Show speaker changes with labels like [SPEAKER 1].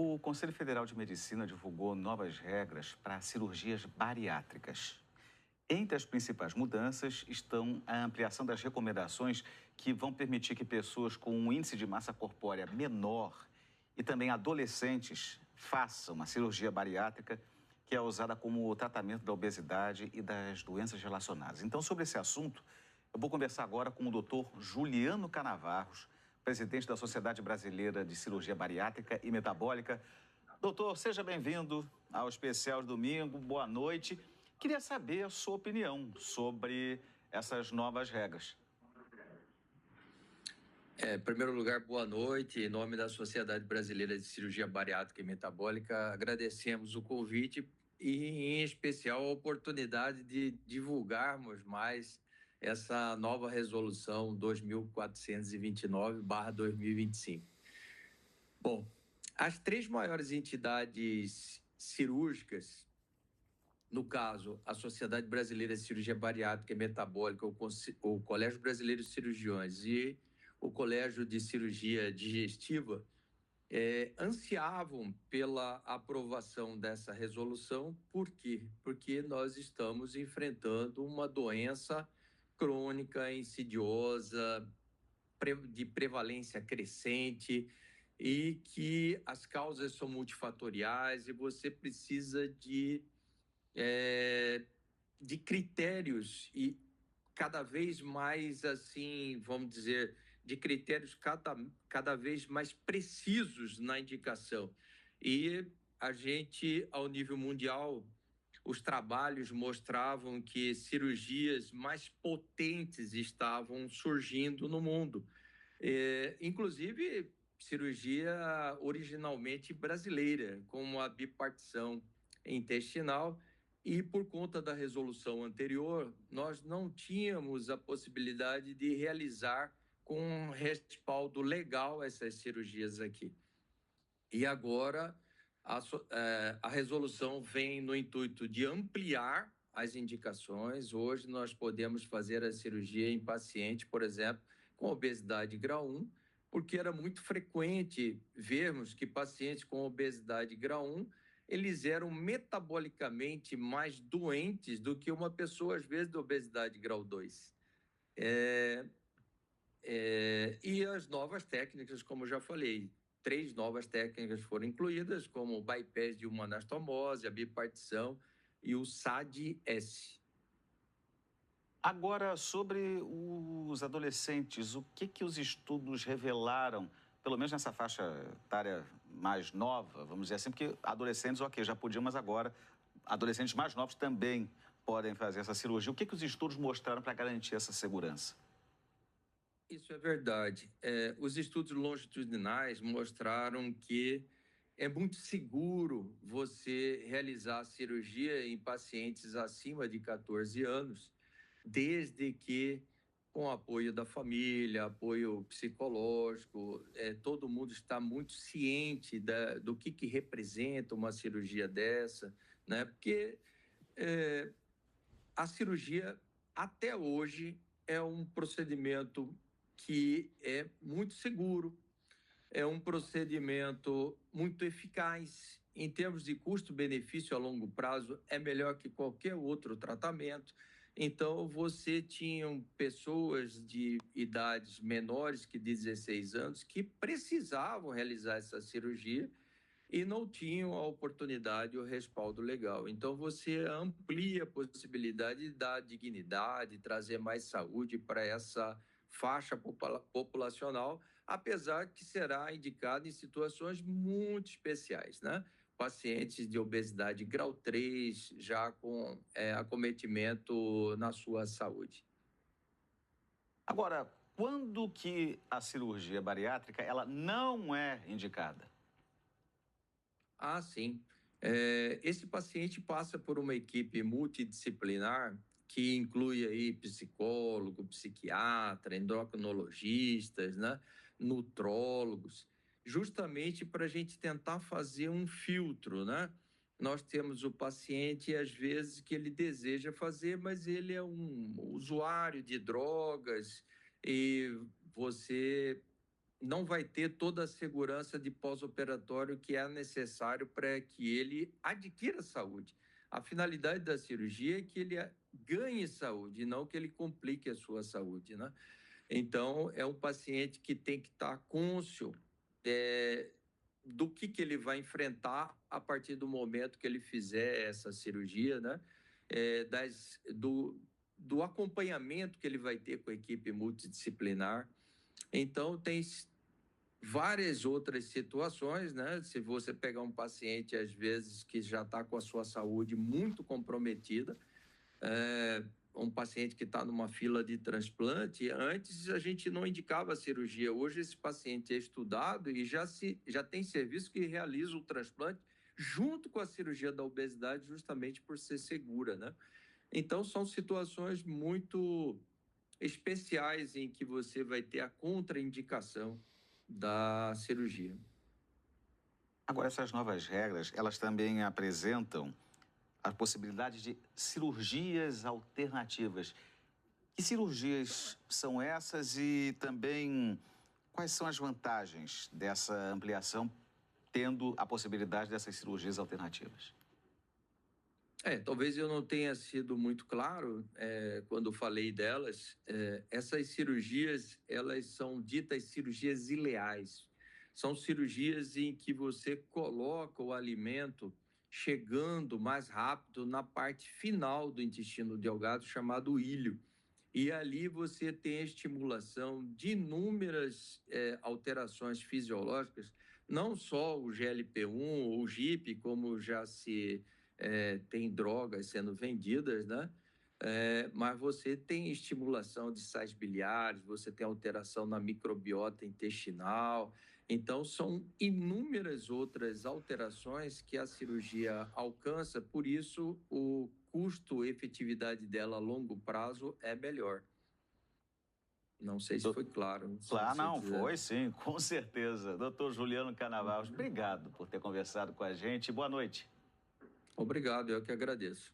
[SPEAKER 1] O Conselho Federal de Medicina divulgou novas regras para cirurgias bariátricas. Entre as principais mudanças estão a ampliação das recomendações que vão permitir que pessoas com um índice de massa corpórea menor e também adolescentes façam a cirurgia bariátrica, que é usada como tratamento da obesidade e das doenças relacionadas. Então, sobre esse assunto, eu vou conversar agora com o doutor Juliano Canavarros, presidente da Sociedade Brasileira de Cirurgia Bariátrica e Metabólica. Doutor, seja bem-vindo ao Especial de Domingo, boa noite. Queria saber a sua opinião sobre essas novas regras.
[SPEAKER 2] Em primeiro lugar, boa noite. Em nome da Sociedade Brasileira de Cirurgia Bariátrica e Metabólica, agradecemos o convite e, em especial, a oportunidade de divulgarmos mais essa nova resolução 2429/2025. Bom, as três maiores entidades cirúrgicas, no caso, a Sociedade Brasileira de Cirurgia Bariátrica e Metabólica, o Colégio Brasileiro de Cirurgiões e o Colégio de Cirurgia Digestiva, ansiavam pela aprovação dessa resolução. Por quê? Porque nós estamos enfrentando uma doença crônica, insidiosa, de prevalência crescente, e que as causas são multifatoriais e você precisa de critérios e cada vez mais, assim, vamos dizer, de critérios cada vez mais precisos na indicação. E a gente, ao nível mundial, os trabalhos mostravam que cirurgias mais potentes estavam surgindo no mundo. Inclusive, cirurgia originalmente brasileira, como a bipartição intestinal, e por conta da resolução anterior, nós não tínhamos a possibilidade de realizar com respaldo legal essas cirurgias aqui. E agora a resolução vem no intuito de ampliar as indicações. Hoje nós podemos fazer a cirurgia em paciente, por exemplo, com obesidade grau 1, porque era muito frequente vermos que pacientes com obesidade grau 1 eles eram metabolicamente mais doentes do que uma pessoa, às vezes, de obesidade grau 2. E as novas técnicas, como já falei, 3 novas técnicas foram incluídas, como o bypass de uma anastomose, a bipartição e o SAD-S.
[SPEAKER 1] Agora, sobre os adolescentes, o que os estudos revelaram, pelo menos nessa faixa etária mais nova, vamos dizer assim, porque adolescentes, ok, já podiam, mas agora adolescentes mais novos também podem fazer essa cirurgia. O que os estudos mostraram para garantir essa segurança?
[SPEAKER 2] Isso é verdade. Os estudos longitudinais mostraram que é muito seguro você realizar a cirurgia em pacientes acima de 14 anos, desde que com apoio da família, apoio psicológico, todo mundo está muito ciente do que representa uma cirurgia dessa, né? Porque a cirurgia, até hoje, é um procedimento que é muito seguro, é um procedimento muito eficaz. Em termos de custo-benefício a longo prazo, é melhor que qualquer outro tratamento. Então, você tinha pessoas de idades menores que 16 anos que precisavam realizar essa cirurgia e não tinham a oportunidade ou respaldo legal. Então, você amplia a possibilidade de dar dignidade, trazer mais saúde para essa faixa populacional, apesar que será indicado em situações muito especiais, né? Pacientes de obesidade grau 3, já com acometimento na sua saúde.
[SPEAKER 1] Agora, quando que a cirurgia bariátrica ela não é indicada?
[SPEAKER 2] Sim. Esse paciente passa por uma equipe multidisciplinar que inclui aí psicólogo, psiquiatra, endocrinologistas, né, nutrólogos, justamente para a gente tentar fazer um filtro, né? Nós temos o paciente, às vezes, que ele deseja fazer, mas ele é um usuário de drogas e você não vai ter toda a segurança de pós-operatório que é necessário para que ele adquira saúde. A finalidade da cirurgia é que ele ganhe saúde, não que ele complique a sua saúde, né? Então, é um paciente que tem que estar cônscio do que ele vai enfrentar a partir do momento que ele fizer essa cirurgia, né? Do acompanhamento que ele vai ter com a equipe multidisciplinar. Então, tem várias outras situações, né? Se você pegar um paciente, às vezes, que já está com a sua saúde muito comprometida, um paciente que está numa fila de transplante, antes a gente não indicava a cirurgia. Hoje esse paciente é estudado e já tem serviço que realiza o transplante junto com a cirurgia da obesidade, justamente por ser segura, né? Então, são situações muito especiais em que você vai ter a contraindicação da cirurgia.
[SPEAKER 1] Agora, essas novas regras, elas também apresentam a possibilidade de cirurgias alternativas. Que cirurgias são essas e também quais são as vantagens dessa ampliação, tendo a possibilidade dessas cirurgias alternativas?
[SPEAKER 2] Talvez eu não tenha sido muito claro quando falei delas. Essas cirurgias, elas são ditas cirurgias ileais. São cirurgias em que você coloca o alimento chegando mais rápido na parte final do intestino delgado, chamado ilho. E ali você tem a estimulação de inúmeras alterações fisiológicas, não só o GLP-1 ou o GIP, como já se tem drogas sendo vendidas, né? Mas você tem estimulação de sais biliares, você tem alteração na microbiota intestinal. Então, são inúmeras outras alterações que a cirurgia alcança, por isso o custo-efetividade dela a longo prazo é melhor. Não sei se foi claro.
[SPEAKER 1] Claro,
[SPEAKER 2] se
[SPEAKER 1] não,
[SPEAKER 2] quiser.
[SPEAKER 1] foi sim, com certeza. Doutor Juliano Canavals, obrigado por ter conversado com a gente. Boa noite.
[SPEAKER 2] Obrigado, eu que agradeço.